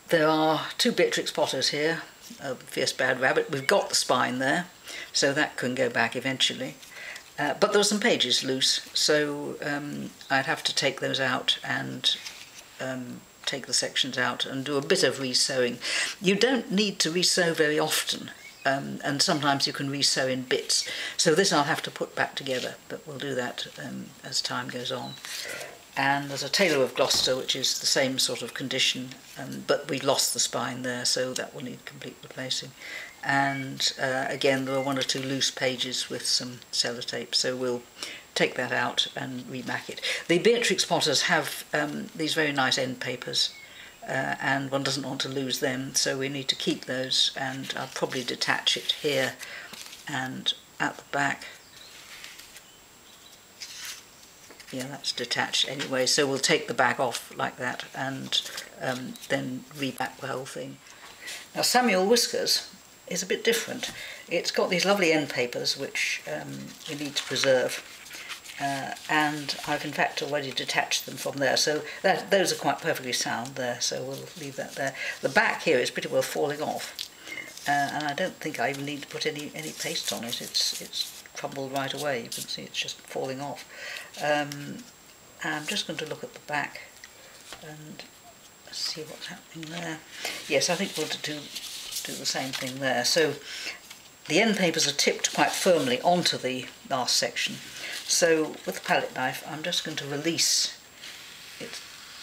There are two Beatrix Potters here, a fierce bad rabbit. We've got the spine there, so that can go back eventually. But there are some pages loose, so I'd have to take those out and take the sections out and do a bit of re-sewing. You don't need to re-sew very often, and sometimes you can re-sew in bits. So this I'll have to put back together, but we'll do that as time goes on. And there's a Tailor of Gloucester, which is the same sort of condition, but we lost the spine there, so that will need complete replacing. And again, there are one or two loose pages with some sellotape, so we'll take that out and remack it. The Beatrix Potters have these very nice end papers, and one doesn't want to lose them, so we need to keep those, and I'll probably detach it here and at the back. Yeah, that's detached anyway, so we'll take the back off like that and then reback the whole thing. Now Samuel Whiskers is a bit different. It's got these lovely end papers which we need to preserve, and I've in fact already detached them from there, so those are quite perfectly sound there, so we'll leave that there. The back here is pretty well falling off, and I don't think I even need to put any paste on it. It's crumbled right away. You can see it's just falling off. I'm just going to look at the back and see what's happening there. Yes, I think we'll do the same thing there. So the end papers are tipped quite firmly onto the last section. So with the palette knife, I'm just going to release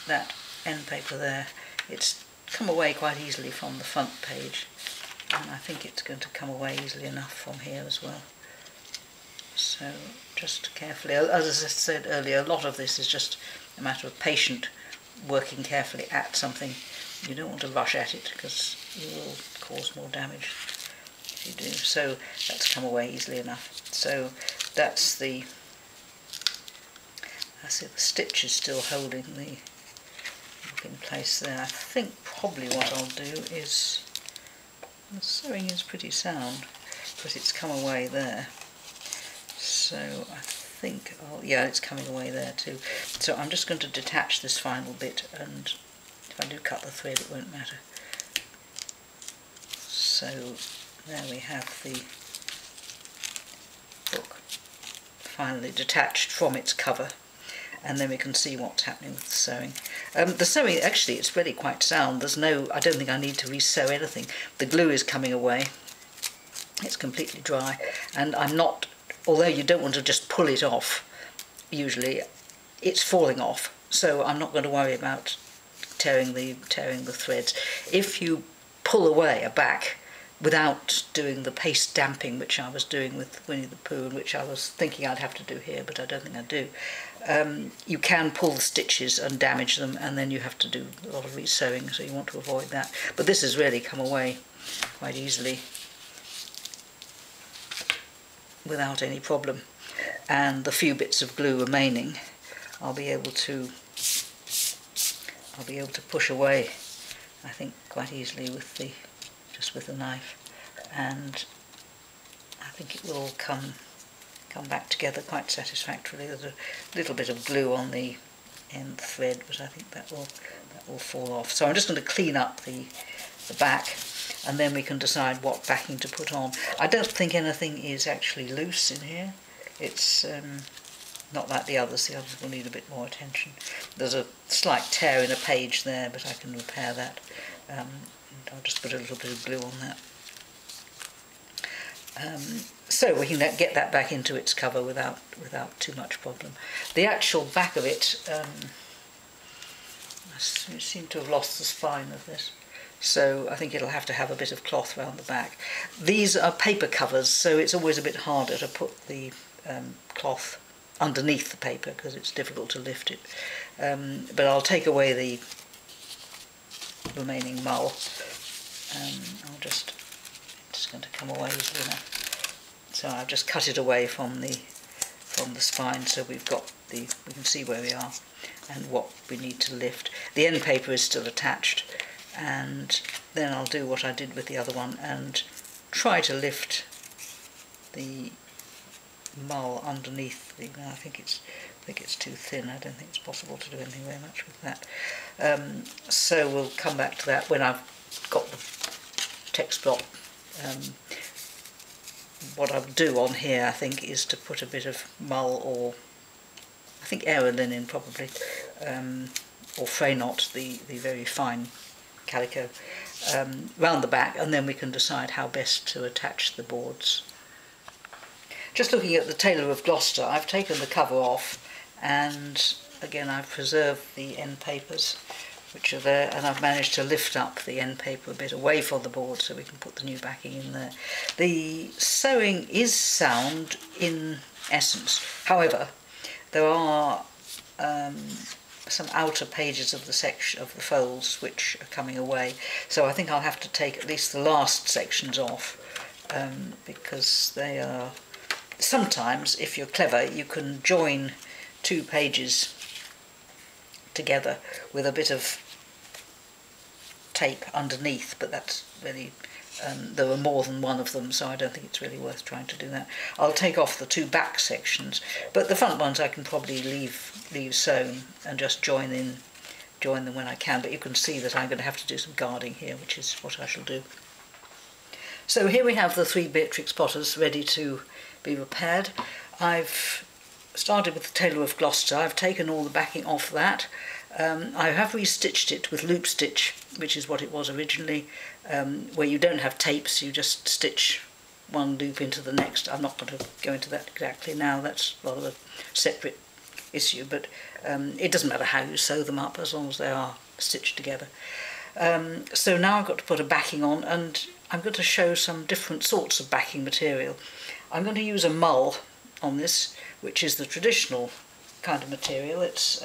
that end paper there. It's come away quite easily from the front page, and I think it's going to come away easily enough from here as well. So just carefully, as I said earlier, a lot of this is just a matter of patient working carefully at something. You don't want to rush at it because you will cause more damage if you do. So that's come away easily enough. So that's the stitch is still holding the look in place there. I think probably what I'll do is, the sewing is pretty sound because it's come away there. So I think, yeah, it's coming away there too. So I'm just going to detach this final bit, and if I do cut the thread it won't matter. So there we have the book finally detached from its cover, and then we can see what's happening with the sewing. The sewing, actually, it's really quite sound. I don't think I need to re-sew anything. The glue is coming away. It's completely dry, and I'm not, although you don't want to just pull it off, usually it's falling off, so I'm not going to worry about tearing the threads. If you pull away a back without doing the paste damping, which I was doing with Winnie the Pooh, and which I was thinking I'd have to do here, but I don't think I do, you can pull the stitches and damage them, and then you have to do a lot of re-sewing, so you want to avoid that. But this has really come away quite easily without any problem, and the few bits of glue remaining I'll be able to push away, I think, quite easily with the knife, and I think it will all come back together quite satisfactorily. There's a little bit of glue on the end thread, but I think that will fall off. So I'm just going to clean up the back, and then we can decide what backing to put on. I don't think anything is actually loose in here. It's not like the others. The others will need a bit more attention. There's a slight tear in a page there, but I can repair that. And I'll just put a little bit of glue on that. So we can get that back into its cover without too much problem. The actual back of it, I seem to have lost the spine of this, so I think it'll have to have a bit of cloth around the back. These are paper covers, so it's always a bit harder to put the cloth underneath the paper because it's difficult to lift it. But I'll take away the remaining mull. It's going to come away easily enough. So I've just cut it away from the spine, so we can see where we are and what we need to lift. The end paper is still attached, and then I'll do what I did with the other one and try to lift the mull underneath. I think it's think it's too thin. I don't think it's possible to do anything very much with that. So we'll come back to that when I've got the text block. What I'll do on here, I think, is to put a bit of mull, or I think Aero linen probably, or Fraynot, the very fine calico, round the back, and then we can decide how best to attach the boards. Just looking at the Tailor of Gloucester, I've taken the cover off, and again I've preserved the end papers which are there, and I've managed to lift up the end paper a bit away from the board so we can put the new backing in there. The sewing is sound in essence, however there are some outer pages of the section of the folds which are coming away, so I think I'll have to take at least the last sections off, because they are, sometimes if you're clever you can join two pages together with a bit of tape underneath, but that's really, there are more than one of them, so I don't think it's really worth trying to do that. I'll take off the two back sections, but the front ones I can probably leave sewn and just join them when I can, but you can see that I'm going to have to do some guarding here, which is what I shall do. So here we have the 3 Beatrix Potters ready to be repaired. I've started with the Tailor of Gloucester. I've taken all the backing off that. I have restitched it with loop stitch, which is what it was originally, where you don't have tapes, you just stitch one loop into the next. I'm not going to go into that exactly now, that's rather a separate issue, but it doesn't matter how you sew them up as long as they are stitched together. So now I've got to put a backing on, and I'm going to show some different sorts of backing material. I'm going to use a mull on this, which is the traditional kind of material. It's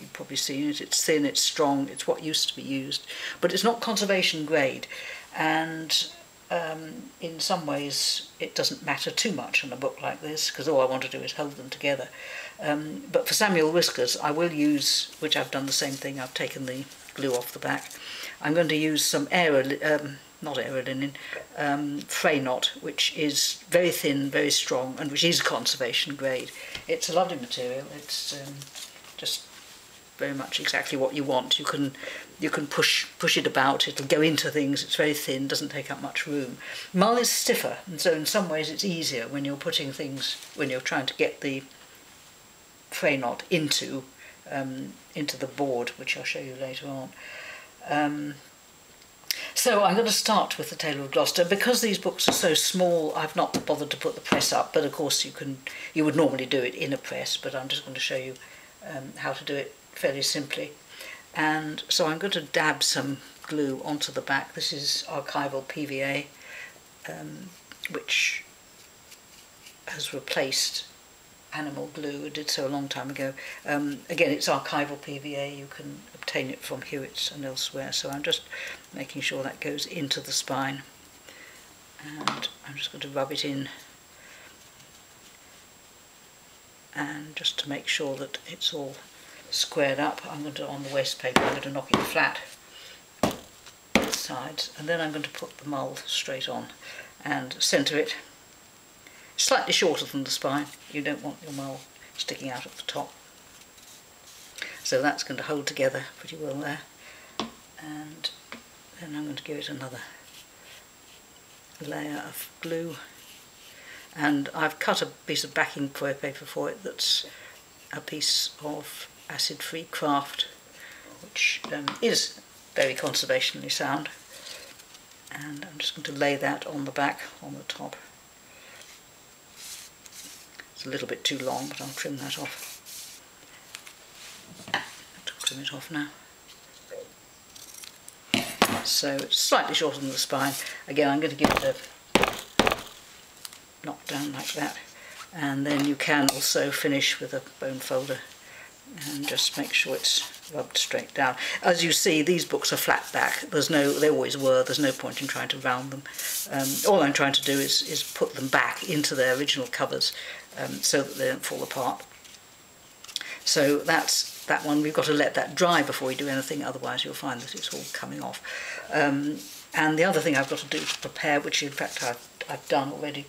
you've probably seen it, it's thin, it's strong, it's what used to be used, but it's not conservation grade, and in some ways it doesn't matter too much on a book like this, because all I want to do is hold them together. But for Samuel Whiskers I will use, which I've done the same thing, I've taken the glue off the back, I'm going to use some not Aero linen, Fraynot, which is very thin, very strong, and which is conservation grade. It's a lovely material, it's just very much exactly what you want. You can push it about, it'll go into things, it's very thin, doesn't take up much room. Mull is stiffer, and so in some ways it's easier when you're putting things, when you're trying to get the Fraynot into the board, which I'll show you later on. So I'm going to start with the Tailor of Gloucester. Because these books are so small, I've not bothered to put the press up, but of course you would normally do it in a press, but I'm just going to show you how to do it fairly simply. And so I'm going to dab some glue onto the back. This is archival PVA, which has replaced animal glue. It did so a long time ago. Again, it's archival PVA, you can obtain it from Hewitt's and elsewhere, so I'm just making sure that goes into the spine, and I'm just going to rub it in, and just to make sure that it's all squared up, I'm going to, on the waste paper, I'm going to knock it flat both sides, and then I'm going to put the mull straight on and centre it slightly shorter than the spine. You don't want your mull sticking out at the top. So that's going to hold together pretty well there. And then I'm going to give it another layer of glue. And I've cut a piece of backing foil paper for it that's a piece of acid-free craft, which is very conservationally sound. And I'm just going to lay that on the back, on the top. It's a little bit too long, but I'll trim that off. I'll trim it off now. So it's slightly shorter than the spine. Again, I'm going to give it a knock down like that. And then you can also finish with a bone folder and just make sure it's rubbed straight down. As you see, these books are flat back. They always were. There's no point in trying to round them. All I'm trying to do is put them back into their original covers so that they don't fall apart. So that's that one. We've got to let that dry before we do anything, otherwise you'll find that it's all coming off. And the other thing I've got to do to prepare, which in fact I've done already,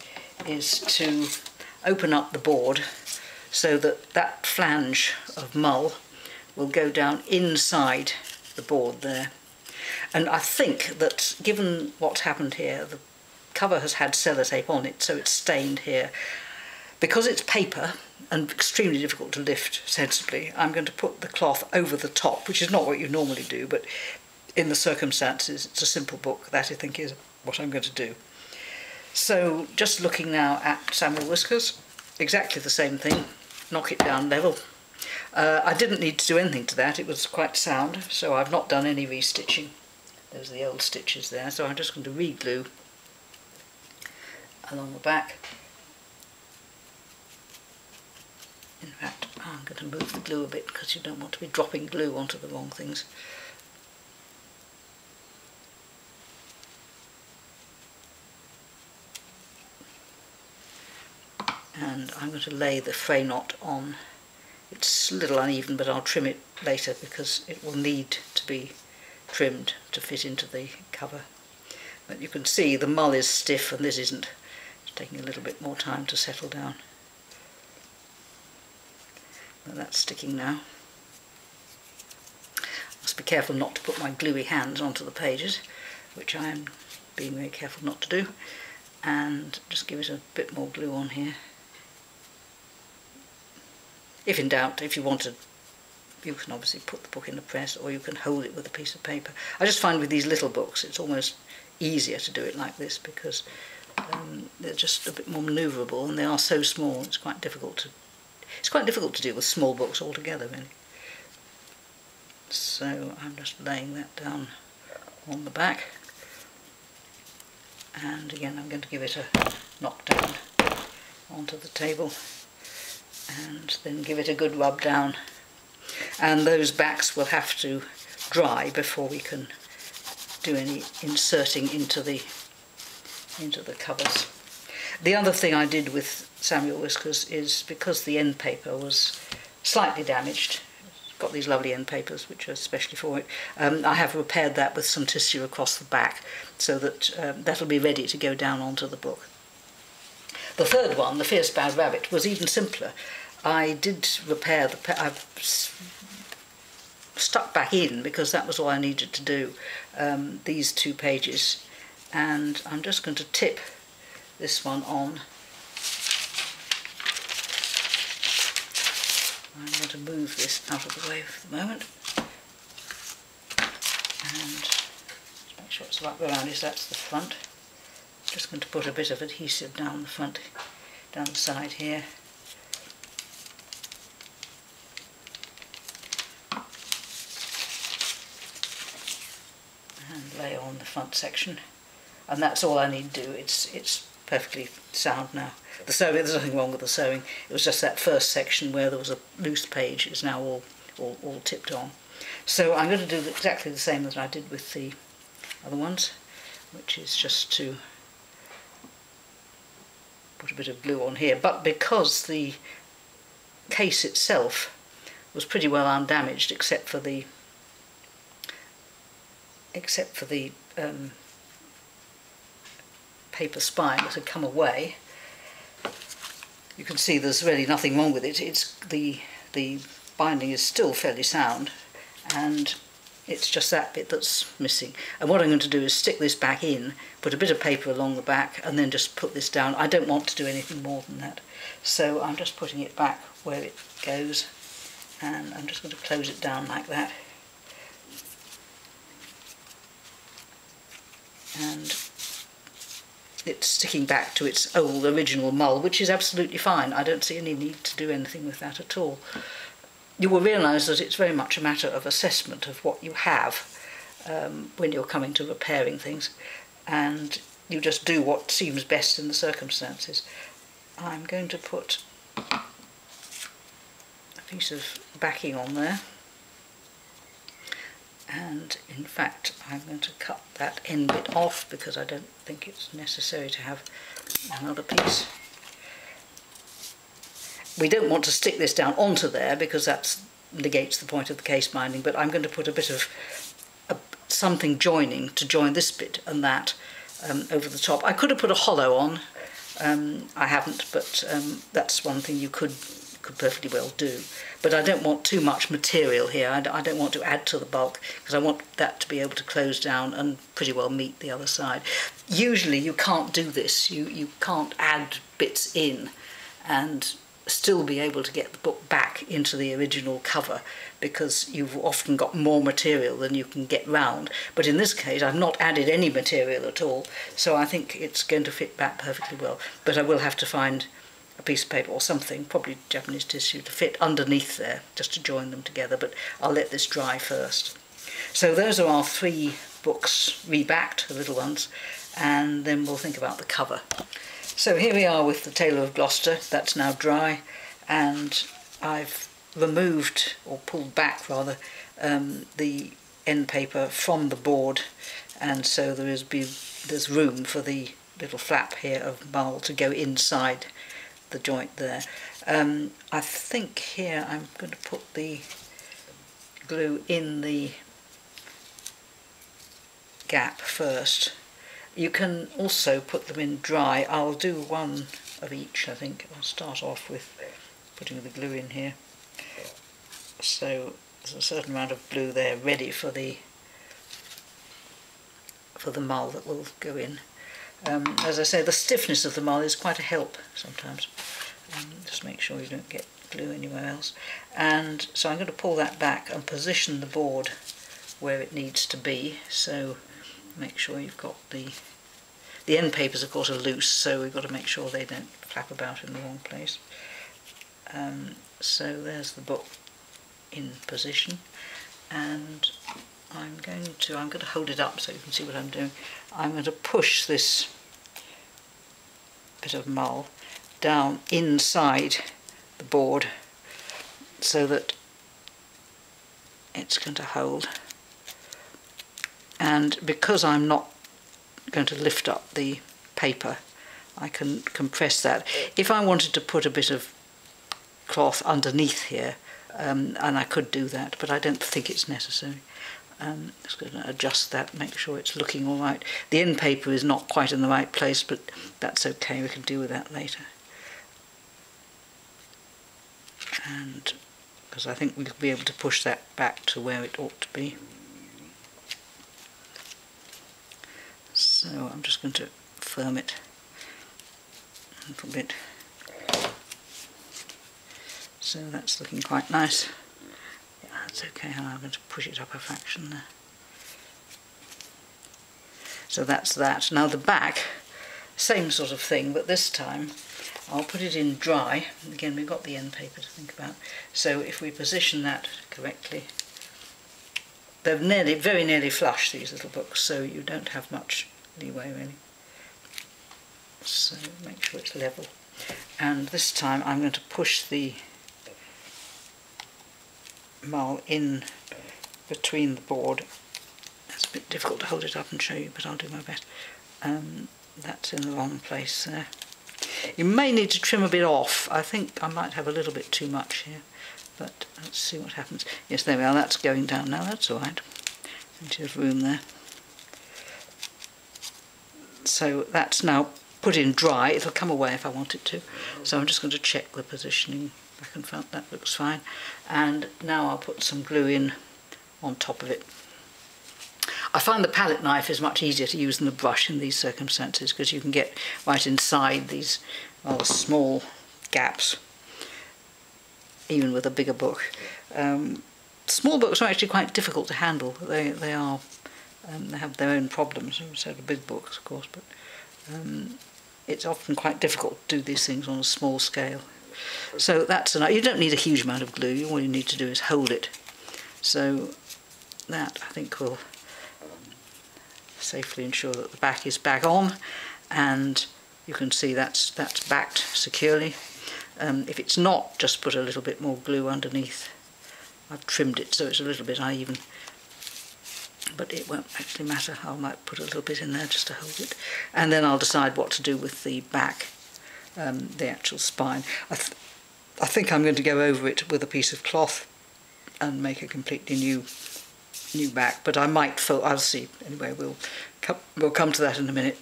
is to open up the board so that that flange of mull will go down inside the board there. And I think that given what's happened here, the cover has had sellotape on it, so it's stained here. Because it's paper and extremely difficult to lift sensibly, I'm going to put the cloth over the top, which is not what you normally do, but in the circumstances it's a simple book. That I think is what I'm going to do. So just looking now at Samuel Whiskers, exactly the same thing, knock it down level. I didn't need to do anything to that, it was quite sound, so I've not done any restitching. Those are the old stitches there, so I'm just going to re-glue along the back. In fact, I'm going to move the glue a bit because you don't want to be dropping glue onto the wrong things. And I'm going to lay the fray knot on. It's a little uneven, but I'll trim it later because it will need to be trimmed to fit into the cover. But you can see the mull is stiff and this isn't. It's taking a little bit more time to settle down. But that's sticking now. Must be careful not to put my gluey hands onto the pages, which I am being very careful not to do. And just give it a bit more glue on here. If in doubt, if you want to, you can obviously put the book in the press or you can hold it with a piece of paper. I just find with these little books it's almost easier to do it like this because they're just a bit more manoeuvrable and they are so small. It's quite difficult to deal with small books altogether, really. So I'm just laying that down on the back, and again I'm going to give it a knock down onto the table and then give it a good rub down, and those backs will have to dry before we can do any inserting into the covers. The other thing I did with Samuel Whiskers is, because the end paper was slightly damaged, it's got these lovely end papers which are especially for it, I have repaired that with some tissue across the back so that that'll be ready to go down onto the book. The third one, the Fierce Bad Rabbit, was even simpler. I did repair I've stuck back in, because that was all I needed to do, these 2 pages, and I'm just going to tip this one on. I'm going to move this out of the way for the moment, and just make sure it's right around this. That's the front. I'm just going to put a bit of adhesive down the front, down the side here. And lay on the front section, and that's all I need to do. It's perfectly sound now. The sewing, there's nothing wrong with the sewing. It was just that first section where there was a loose page is now all tipped on. So I'm going to do exactly the same as I did with the other ones, which is just to put a bit of glue on here. But because the case itself was pretty well undamaged except for the paper spine that had come away, you can see there's really nothing wrong with it. It's the binding is still fairly sound, and it's just that bit that's missing. And what I'm going to do is stick this back in, put a bit of paper along the back, and then just put this down. I don't want to do anything more than that, so I'm just putting it back where it goes, and I'm just going to close it down like that. And it's sticking back to its old original mull, which is absolutely fine. I don't see any need to do anything with that at all. You will realise that it's very much a matter of assessment of what you have when you're coming to repairing things, and you just do what seems best in the circumstances. I'm going to put a piece of backing on there, and in fact I'm going to cut that end bit off because I don't think it's necessary to have another piece. We don't want to stick this down onto there because that negates the point of the case binding, but I'm going to put a bit of something joining to join this bit and that over the top. I could have put a hollow on, I haven't, but that's one thing you could could perfectly well do. But I don't want too much material here. I don't want to add to the bulk, because I want that to be able to close down and pretty well meet the other side. Usually you can't do this. You can't add bits in and still be able to get the book back into the original cover, because you've often got more material than you can get round. But in this case I've not added any material at all, so I think it's going to fit back perfectly well. But I will have to find a piece of paper or something, probably Japanese tissue, to fit underneath there, just to join them together, but I'll let this dry first. So those are our 3 books rebacked, the little ones, and then we'll think about the cover. So here we are with the Tailor of Gloucester. That's now dry, and I've removed, or pulled back rather, the end paper from the board, and so there's room for the little flap here of mull to go inside the joint there. I think here I'm going to put the glue in the gap first. You can also put them in dry. I'll do one of each, I think. I'll start off with putting the glue in here. So there's a certain amount of glue there ready for the mull that will go in. As I say, the stiffness of the mull is quite a help sometimes. Just make sure you don't get glue anywhere else. And so I'm going to pull that back and position the board where it needs to be. So make sure you've got the end papers, of course, are loose, so we've got to make sure they don't flap about in the wrong place. So there's the book in position, and I'm going to hold it up so you can see what I'm doing. I'm going to push this bit of mull down inside the board so that it's going to hold. And because I'm not going to lift up the paper, I can compress that. If I wanted to put a bit of cloth underneath here, and I could do that, but I don't think it's necessary. Just going to adjust that, make sure it's looking all right. The end paper is not quite in the right place, but that's okay, we can deal with that later. And because I think we'll be able to push that back to where it ought to be. So I'm just going to firm it a little bit. So that's looking quite nice. Yeah, that's okay. I'm going to push it up a fraction there. So that's that. Now the back, same sort of thing, but this time I'll put it in dry. Again, we've got the end paper to think about. So if we position that correctly, they're very nearly flush, these little books, so you don't have much leeway really. So make sure it's level. And this time I'm going to push the mull in between the board. It's a bit difficult to hold it up and show you, but I'll do my best. That's in the wrong place there. You may need to trim a bit off. I think I might have a little bit too much here, but let's see what happens. Yes, there we are. That's going down now. That's all right. Plenty of room there. So that's now put in dry. It'll come away if I want it to. So I'm just going to check the positioning back and front. That looks fine. And now I'll put some glue in on top of it. I find the palette knife is much easier to use than the brush in these circumstances, because you can get right inside these rather small gaps, even with a bigger book. Small books are actually quite difficult to handle. They have their own problems, so do big books, of course, but it's often quite difficult to do these things on a small scale. So that's enough. You don't need a huge amount of glue. All you need to do is hold it. So that, I think, will safely ensure that the back is back on, and you can see that's backed securely. If it's not, just put a little bit more glue underneath. I've trimmed it so it's a little bit uneven, but it won't actually matter. I might put a little bit in there just to hold it, and then I'll decide what to do with the back, the actual spine. I think I'm going to go over it with a piece of cloth and make a completely new back, but I might. I'll see. Anyway, we'll come to that in a minute.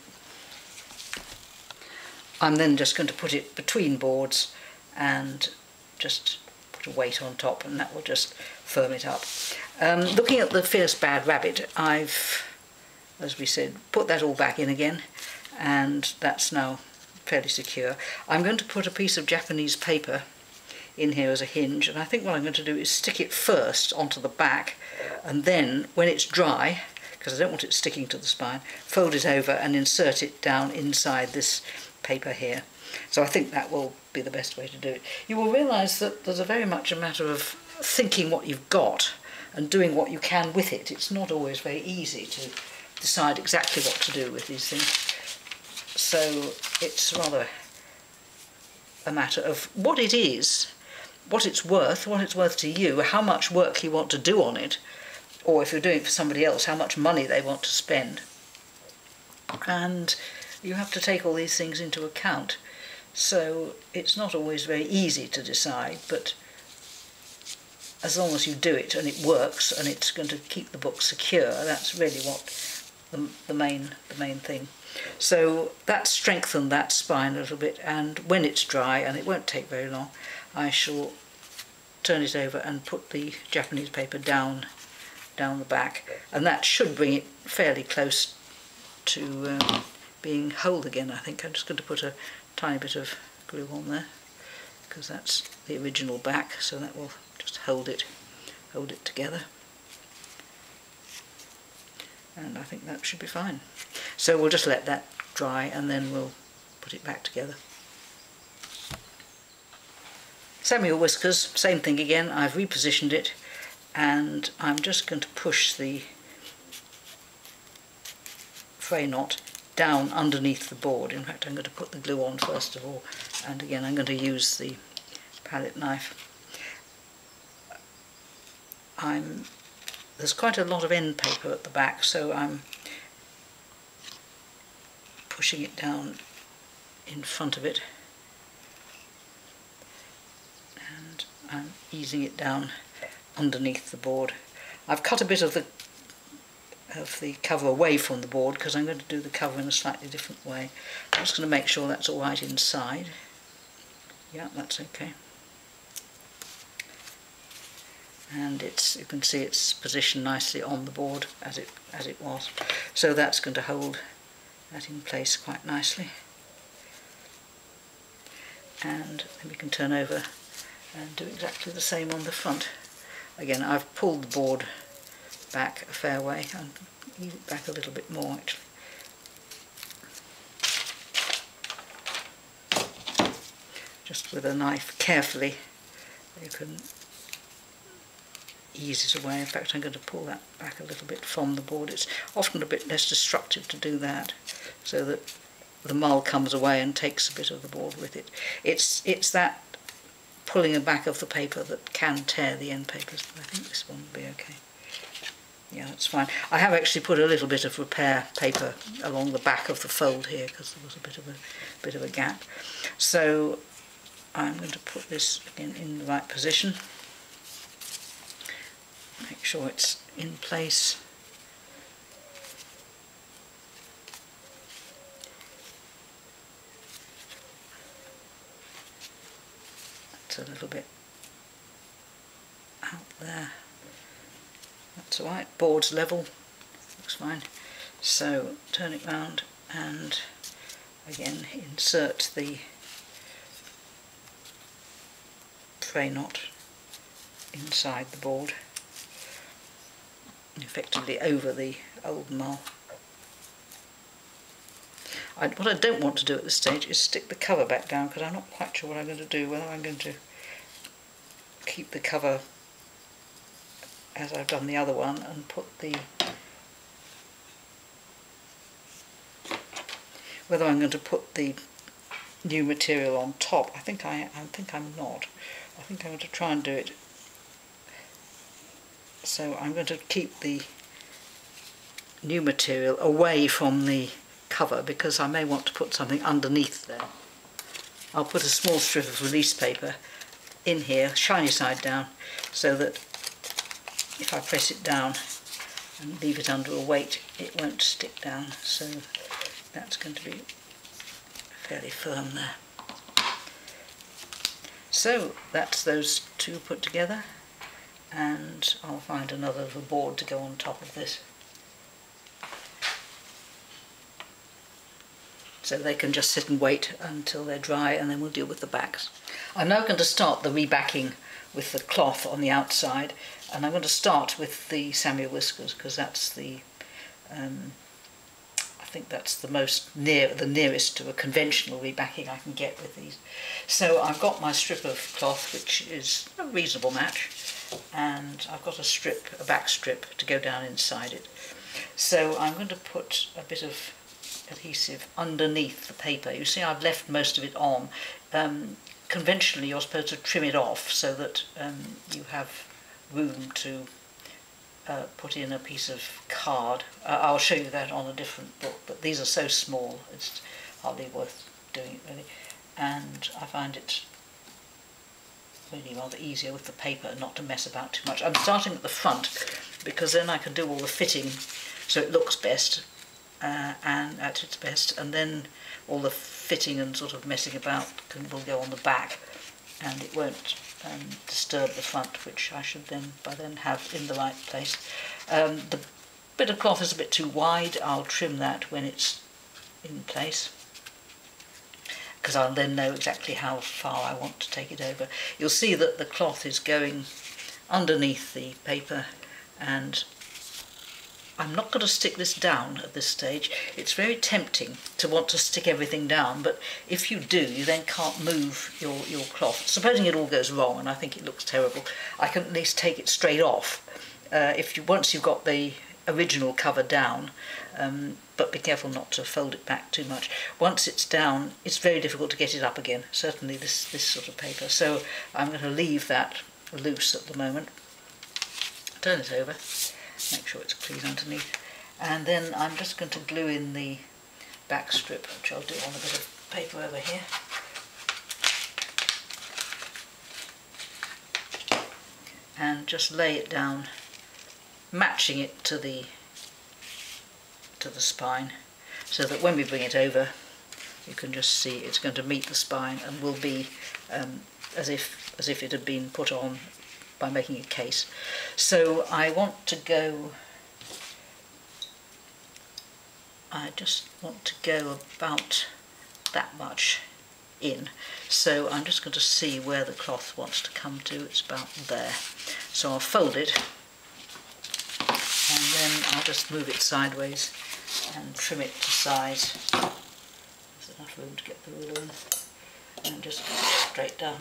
I'm then just going to put it between boards and just put a weight on top and that will just firm it up. Looking at the Fierce Bad Rabbit, I've, as we said, put that all back in again, and that's now fairly secure. I'm going to put a piece of Japanese paper in here as a hinge, and I think what I'm going to do is stick it first onto the back, and then when it's dry, because I don't want it sticking to the spine, fold it over and insert it down inside this paper here. So I think that will be the best way to do it. You will realise that there's very much a matter of thinking what you've got and doing what you can with it. It's not always very easy to decide exactly what to do with these things. So it's rather a matter of what it is, what it's worth to you, how much work you want to do on it, or if you're doing it for somebody else, how much money they want to spend. And you have to take all these things into account. So it's not always very easy to decide, but as long as you do it and it works and it's going to keep the book secure, that's really what the main thing. So that's strengthened that spine a little bit, and when it's dry, and it won't take very long, I shall turn it over and put the Japanese paper down the back, and that should bring it fairly close to being whole again. I think I'm just going to put a tiny bit of glue on there, because that's the original back, so that will just hold it together, and I think that should be fine. So we'll just let that dry and then we'll put it back together. Samuel Whiskers, same thing again. I've repositioned it, and I'm just going to push the fray knot down underneath the board. In fact, I'm going to put the glue on first of all, and again I'm going to use the palette knife. There's quite a lot of end paper at the back, so I'm pushing it down in front of it, and I'm easing it down underneath the board. I've cut a bit of the cover away from the board because I'm going to do the cover in a slightly different way. I'm just going to make sure that's all right inside. Yeah, that's okay. And you can see it's positioned nicely on the board as it was. So that's going to hold that in place quite nicely. And then we can turn over and do exactly the same on the front. Again, I've pulled the board back a fair way. I'll ease it back a little bit more actually. Just with a knife carefully, you can ease it away. In fact, I'm going to pull that back a little bit from the board. It's often a bit less destructive to do that, so that the mull comes away and takes a bit of the board with it. It's that pulling the back of the paper that can tear the end papers, but I think this one will be okay. Yeah, that's fine. I have actually put a little bit of repair paper along the back of the fold here because there was a bit of a gap. So I'm going to put this again in the right position. Make sure it's in place. That's a little bit out there. That's alright, board's level, looks fine. So turn it round and again insert the fray knot inside the board, effectively over the old mull. What I don't want to do at this stage is stick the cover back down, because I'm not quite sure what I'm going to do, whether I'm going to keep the cover as I've done the other one and put whether I'm going to put the new material on top. I think I'm not. I think I'm going to try and do it. So I'm going to keep the new material away from the cover because I may want to put something underneath there. I'll put a small strip of release paper in here, shiny side down, so that if I press it down and leave it under a weight, it won't stick down. So that's going to be fairly firm there. So So that's those two put together, and I'll find another little board to go on top of this. So they can just sit and wait until they're dry, and then we'll deal with the backs. I'm now going to start the rebacking with the cloth on the outside, and I'm going to start with the Samuel Whiskers because that's the I think that's the nearest to a conventional rebacking I can get with these. So I've got my strip of cloth, which is a reasonable match, and I've got a back strip to go down inside it. So I'm going to put a bit of adhesive underneath the paper. You see, I've left most of it on. Conventionally, you're supposed to trim it off so that you have room to put in a piece of card. I'll show you that on a different book, but these are so small it's hardly worth doing it really. And I find it really rather easier with the paper not to mess about too much. I'm starting at the front because then I can do all the fitting so it looks best and at its best, and then all the fitting and sort of messing about will go on the back, and it won't disturb the front, which I should then by then have in the right place. The bit of cloth is a bit too wide. I'll trim that when it's in place, because I'll then know exactly how far I want to take it over. You'll see that the cloth is going underneath the paper, and I'm not going to stick this down at this stage. It's very tempting to want to stick everything down, but if you do, you then can't move your cloth. Supposing it all goes wrong, and I think it looks terrible, I can at least take it straight off once you've got the original cover down, but be careful not to fold it back too much. Once it's down, it's very difficult to get it up again, certainly this sort of paper. So I'm going to leave that loose at the moment. Turn it over. Make sure it's clean underneath, and then I'm just going to glue in the back strip, which I'll do on a bit of paper over here. And just lay it down, matching it to the spine, so that when we bring it over you can just see it's going to meet the spine and will be as if it had been put on by making a case. So I just want to go about that much in. So I'm just going to see where the cloth wants to come to. It's about there. So I'll fold it, and then I'll just move it sideways and trim it to size. There's enough room to get the ruler in, and just straight down.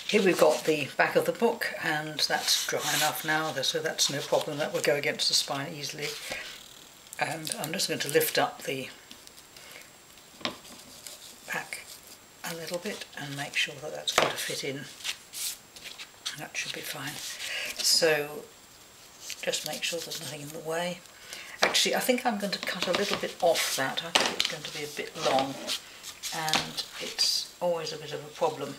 Here we've got the back of the book, and that's dry enough now, so that's no problem. That will go against the spine easily. And I'm just going to lift up the back a little bit and make sure that that's going to fit in. That should be fine. So just make sure there's nothing in the way. Actually, I think I'm going to cut a little bit off that. I think it's going to be a bit long, and it's always a bit of a problem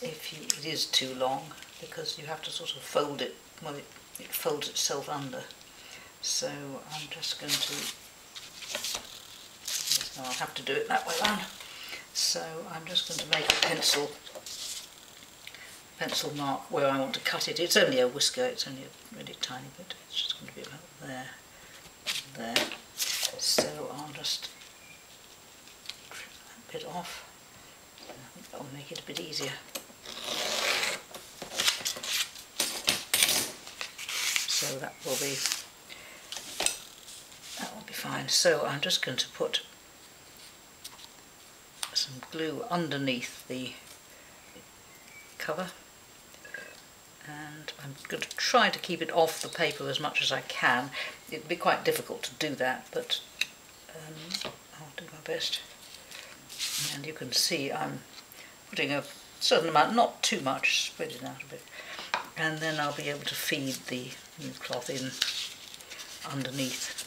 if it is too long, because you have to sort of fold it, well, it folds itself under. So I'm just going to, I'll have to do it that way round. So I'm just going to make a pencil mark where I want to cut it. It's only a whisker, it's only a really tiny bit. It's just going to be about there, there. So I'll just trim that bit off. I think that will make it a bit easier. So that will be fine. So I'm just going to put some glue underneath the cover, and I'm going to try to keep it off the paper as much as I can. It'll be quite difficult to do that, but I'll do my best. And you can see I'm putting a certain amount, not too much, spread it out a bit, and then I'll be able to feed the new cloth in underneath.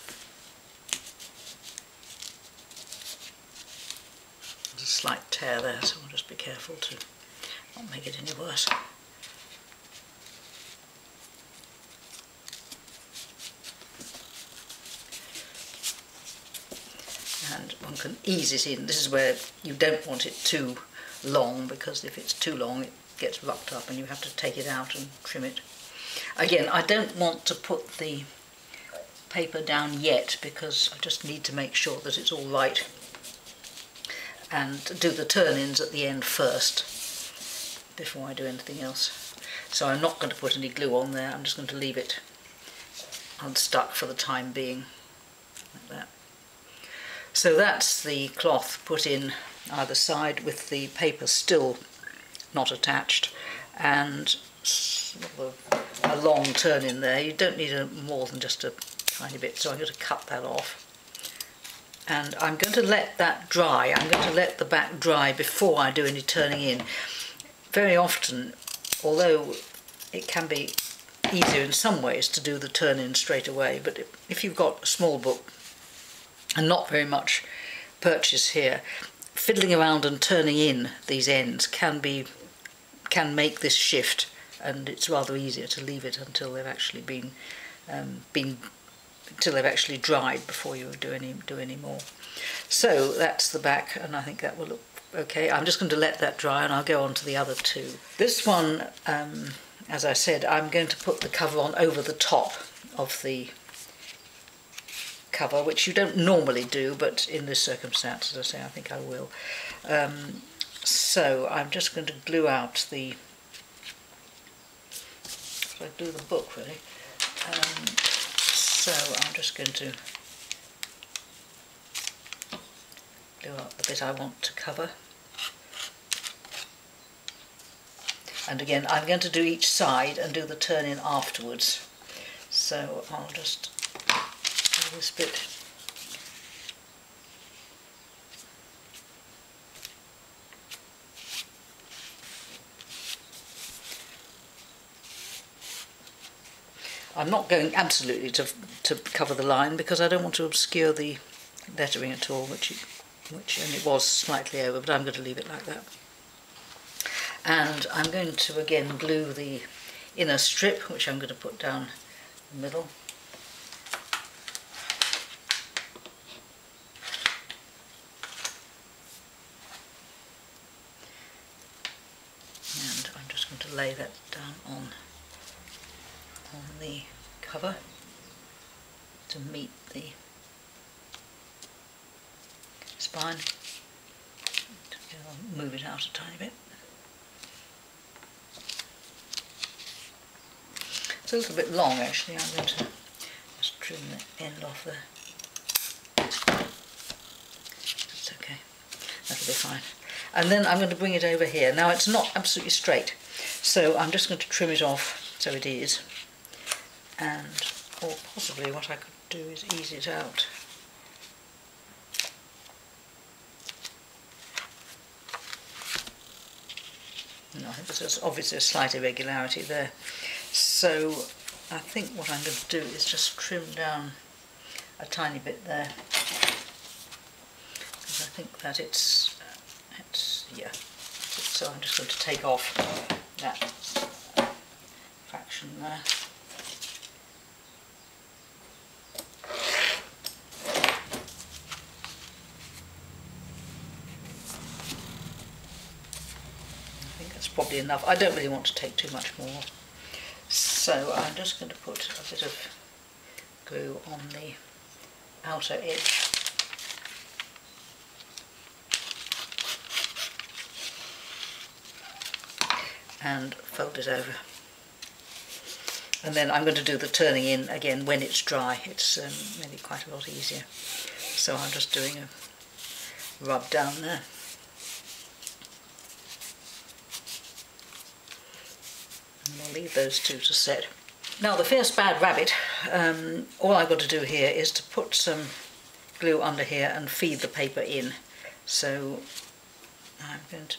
There's a slight tear there, so I'll just be careful to not make it any worse. And one can ease it in. This is where you don't want it too long, because if it's too long it gets rucked up and you have to take it out and trim it. Again, I don't want to put the paper down yet because I just need to make sure that it's all right, and do the turn-ins at the end first before I do anything else. So I'm not going to put any glue on there, I'm just going to leave it unstuck for the time being, like that. So that's the cloth put in either side with the paper still not attached, and a long turn in there. You don't need more than just a tiny bit, so I'm going to cut that off. And I'm going to let that dry. I'm going to let the back dry before I do any turning in. Very often, although it can be easier in some ways to do the turn-in straight away, but if you've got a small book and not very much purchase here, fiddling around and turning in these ends can make this shift, and it's rather easier to leave it until they've actually until they've actually dried before you do any more. So that's the back, and I think that will look okay. I'm just going to let that dry and I'll go on to the other two. This one, as I said, I'm going to put the cover on over the top of the cover, which you don't normally do, but in this circumstance, as I say, I think I will. So I'm just going to glue out the, should I do the book really? So I'm just going to glue up the bit I want to cover. And again, I'm going to do each side and do the turn-in afterwards. So I'll just do this bit. I'm not going absolutely to cover the line because I don't want to obscure the lettering at all, which and it was slightly over, but I'm going to leave it like that. And I'm going to again glue the inner strip, which I'm going to put down the middle. And I'm just going to lay that down on the cover to meet the spine. I'll move it out a tiny bit. It's a little bit long actually. I'm going to just trim the end off there. That's okay. That'll be fine. And then I'm going to bring it over here. Now it's not absolutely straight, so I'm just going to trim it off so it is. And, or possibly what I could do is ease it out. No, I think there's obviously a slight irregularity there. So I think what I'm going to do is just trim down a tiny bit there. Because I think that yeah. So I'm just going to take off that fraction there. Probably enough. I don't really want to take too much more. So I'm just going to put a bit of glue on the outer edge. And fold it over. And then I'm going to do the turning in again when it's dry. It's maybe quite a lot easier. So I'm just doing a rub down there. And I'll leave those two to set. Now the Fierce Bad Rabbit, all I've got to do here is to put some glue under here and feed the paper in. So I'm going to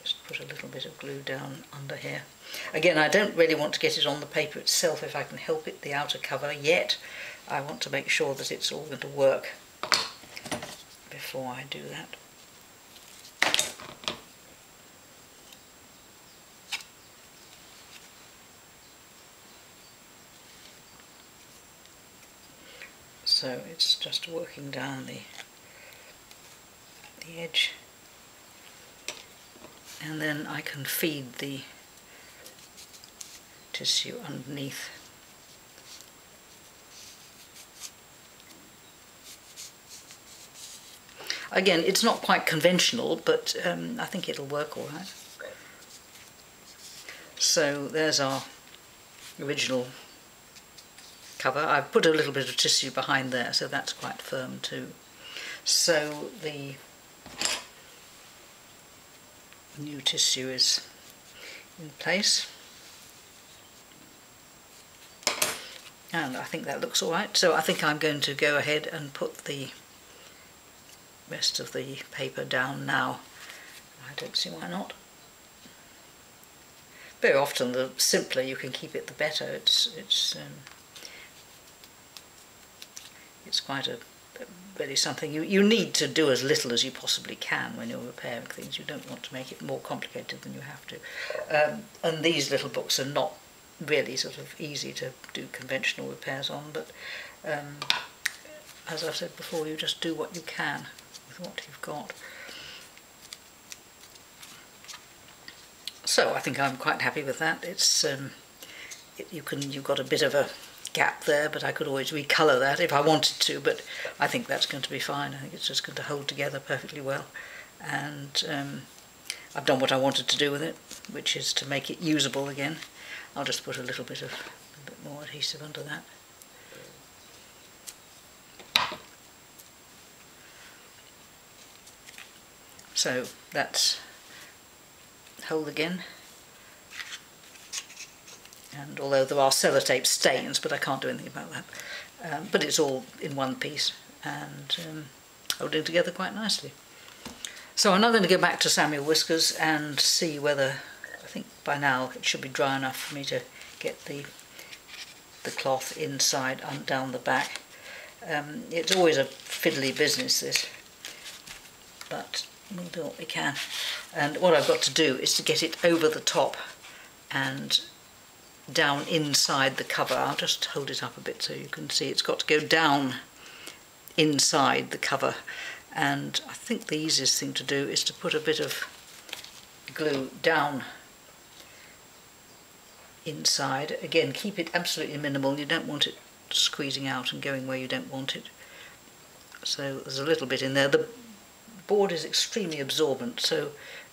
just put a little bit of glue down under here. Again, I don't really want to get it on the paper itself if I can help it, the outer cover, yet. I want to make sure that it's all going to work before I do that. So it's just working down the the edge, and then I can feed the tissue underneath. Again, it's not quite conventional, but I think it'll work all right. So there's our original cover. I've put a little bit of tissue behind there, so that's quite firm too. So the new tissue is in place, and I think that looks all right. So I think I'm going to go ahead and put the rest of the paper down now. I don't see why not. Very often the simpler you can keep it, the better. It's quite a really something you need to do as little as you possibly can when you're repairing things. You don't want to make it more complicated than you have to. And these little books are not really sort of easy to do conventional repairs on, but as I've said before, you just do what you can with what you've got. So I think I'm quite happy with that. It's you've got a bit of a gap there, but I could always recolour that if I wanted to, but I think that's going to be fine. I think it's just going to hold together perfectly well, and I've done what I wanted to do with it, which is to make it usable again. I'll just put a little bit more adhesive under that. So that's hold again, and although there are sellotape stains, but I can't do anything about that, but it's all in one piece and holding together quite nicely. So I'm now going to go back to Samuel Whiskers and see whether, I think by now it should be dry enough for me to get the cloth inside and down the back. It's always a fiddly business, this, but we'll do what we can. And what I've got to do is to get it over the top and down inside the cover. I'll just hold it up a bit so you can see. It's got to go down inside the cover, and I think the easiest thing to do is to put a bit of glue down inside. Again, keep it absolutely minimal. You don't want it squeezing out and going where you don't want it. So there's a little bit in there. The board is extremely absorbent, so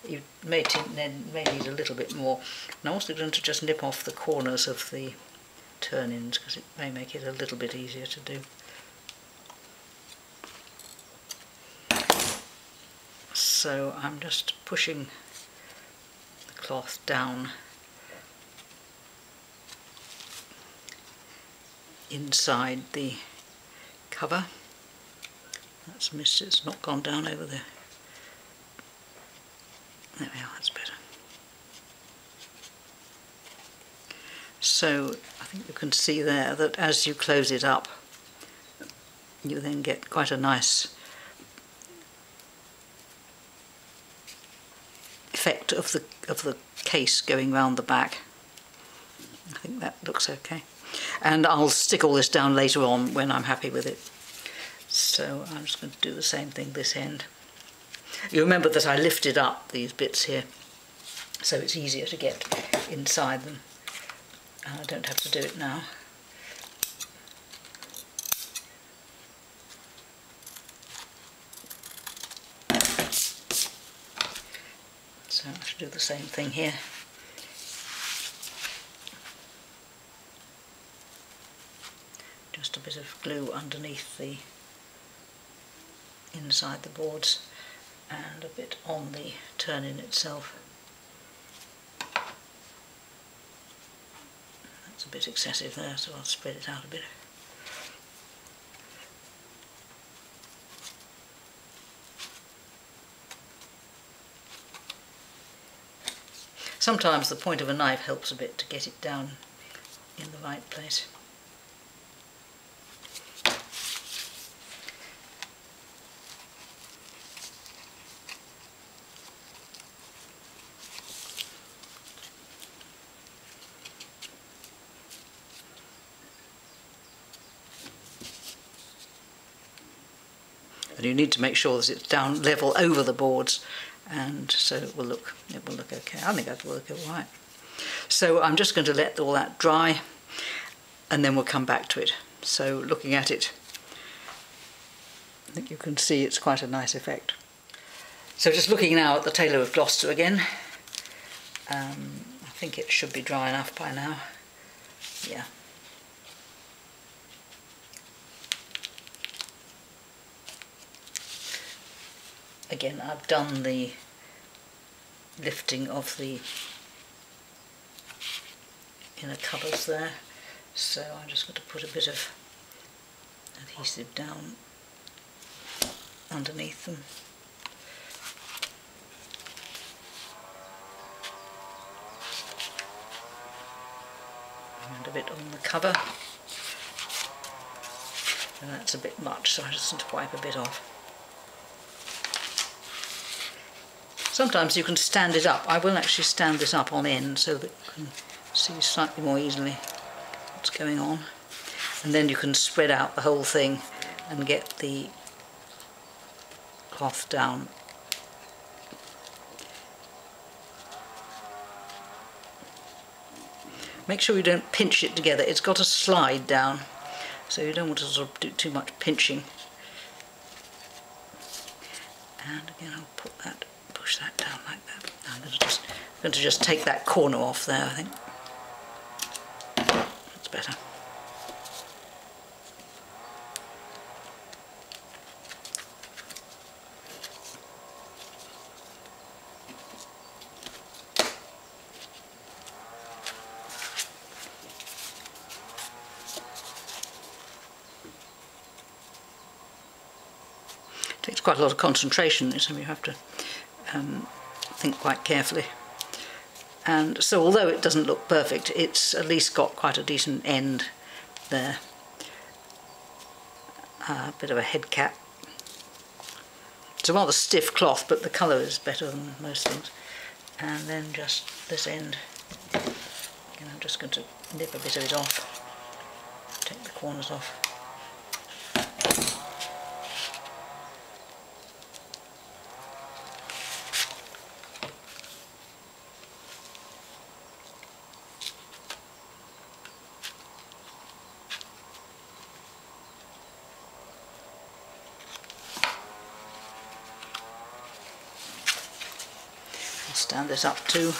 you may need a little bit more. And I'm also going to just nip off the corners of the turn-ins because it may make it a little bit easier to do. So I'm just pushing the cloth down inside the cover. That's missed, it's not gone down over there. There we are, that's better. So I think you can see there that as you close it up, you then get quite a nice effect of the case going round the back. I think that looks okay. And I'll stick all this down later on when I'm happy with it. So I'm just going to do the same thing this end. You remember that I lifted up these bits here, so it's easier to get inside them. And I don't have to do it now. So I should do the same thing here. Just a bit of glue underneath the inside the boards and a bit on the turn-in itself. That's a bit excessive there, so I'll spread it out a bit. Sometimes the point of a knife helps a bit to get it down in the right place. and you need to make sure that it's down level over the boards, and so it will look okay. I think that will look all right. So I'm just going to let all that dry, and then we'll come back to it. So looking at it, I think you can see it's quite a nice effect. So just looking now at the Tailor of Gloucester again, I think it should be dry enough by now. Yeah. Again, I've done the lifting of the inner covers there, so I'm just going to put a bit of adhesive down underneath them. And a bit on the cover, and that's a bit much, so I just want to wipe a bit off. Sometimes you can stand it up. I will actually stand this up on end so that you can see slightly more easily what's going on, and then you can spread out the whole thing and get the cloth down. Make sure you don't pinch it together. It's got to slide down, so you don't want to sort of do too much pinching. And again, I'll push that down like that. I'm going to just take that corner off there, I think. That's better. Takes quite a lot of concentration, so you have to think quite carefully. And so although it doesn't look perfect, it's at least got quite a decent end there. A bit of a head cap. It's a rather stiff cloth, but the colour is better than most things. And then just this end, and I'm just going to nip a bit of it off, take the corners off. Stand this up too.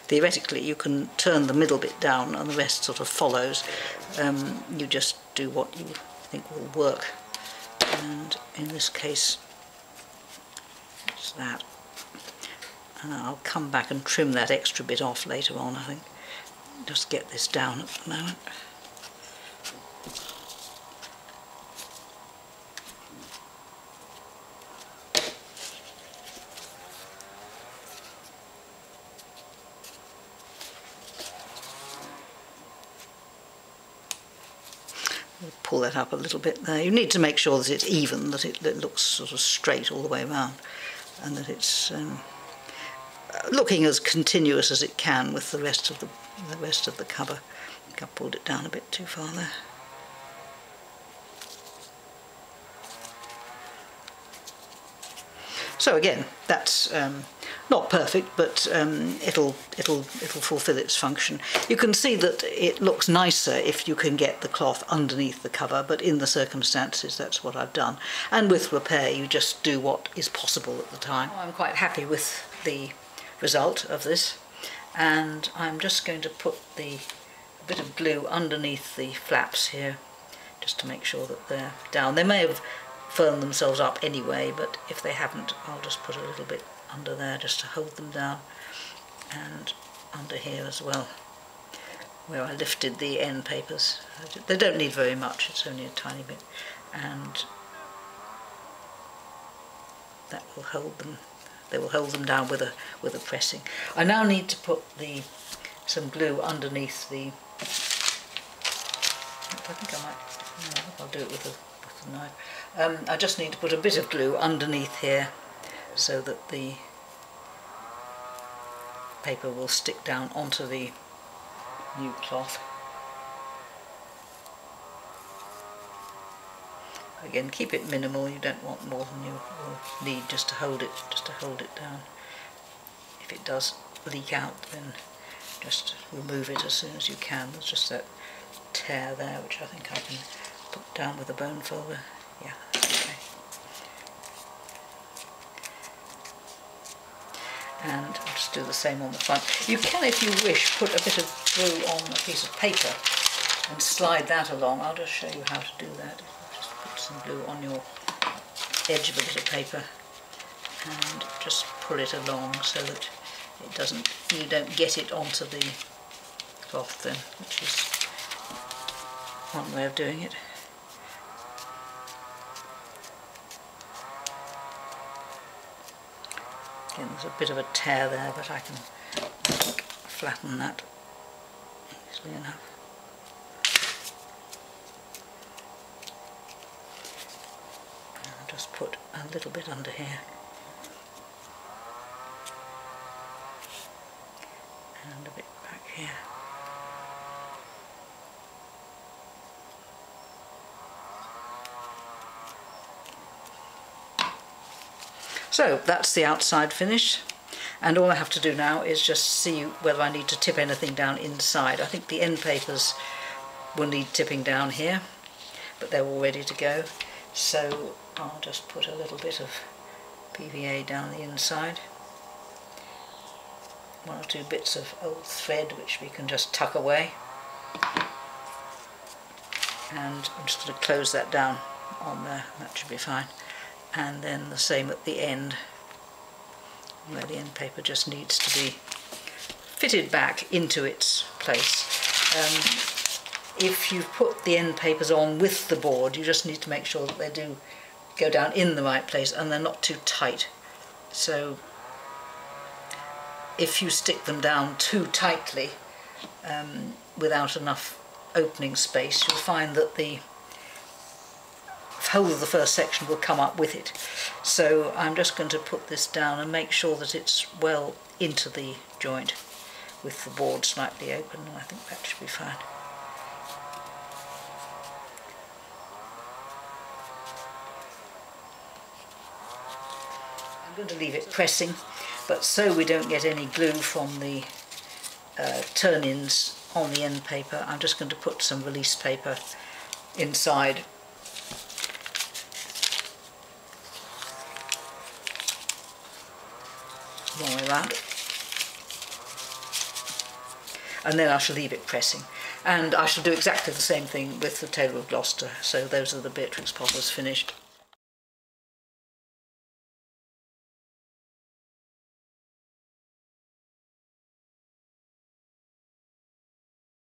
Theoretically you can turn the middle bit down and the rest sort of follows. You just do what you think will work, and in this case it's that. And I'll come back and trim that extra bit off later on, I think. Just get this down at the moment. We'll pull that up a little bit there. You need to make sure that it's even, that it looks sort of straight all the way around, and that it's looking as continuous as it can with the rest of the cover. I think I pulled it down a bit too far there. So again, that's not perfect, but it'll fulfil its function. You can see that it looks nicer if you can get the cloth underneath the cover, but in the circumstances that's what I've done. And with repair you just do what is possible at the time. I'm quite happy with the result of this, and I'm just going to put a bit of glue underneath the flaps here just to make sure that they're down. They may have firmed themselves up anyway, but if they haven't, I'll just put a little bit under there just to hold them down, and under here as well where I lifted the end papers. They don't need very much, it's only a tiny bit, and that will hold them. They will hold them down with a pressing. I now need to put some glue underneath the. I think I might. No, I'll do it with a knife. I just need to put a bit of glue underneath here, so that the paper will stick down onto the new cloth. Again, keep it minimal, you don't want more than you will need just to hold it down. If it does leak out, then just remove it as soon as you can. There's just that tear there, which I think I can put down with a bone folder. Yeah, that's okay. And I'll just do the same on the front. You can, if you wish, put a bit of glue on a piece of paper and slide that along. I'll just show you how to do that. Just put some glue on your edge of a bit of paper and just pull it along so that it doesn't, you don't get it onto the cloth then, which is one way of doing it. Again, there's a bit of a tear there, but I can flatten that easily enough. And I'll just put a little bit under here. And a bit back here. So that's the outside finish, and all I have to do now is just see whether I need to tip anything down inside. I think the end papers will need tipping down here, but they're all ready to go, so I'll just put a little bit of PVA down the inside. One or two bits of old thread which we can just tuck away, and I'm just going to close that down on there. That should be fine. And then the same at the end, where the end paper just needs to be fitted back into its place. If you've put the end papers on with the board, you just need to make sure that they do go down in the right place and they're not too tight. So if you stick them down too tightly without enough opening space, you'll find that the whole of the first section will come up with it. So I'm just going to put this down and make sure that it's well into the joint with the board slightly open, and I think that should be fine. I'm going to leave it pressing, but so we don't get any glue from the turn-ins on the end paper, I'm just going to put some release paper inside. Wrong way around. And then I shall leave it pressing. And I shall do exactly the same thing with the Tailor of Gloucester. So those are the Beatrix Potters finished.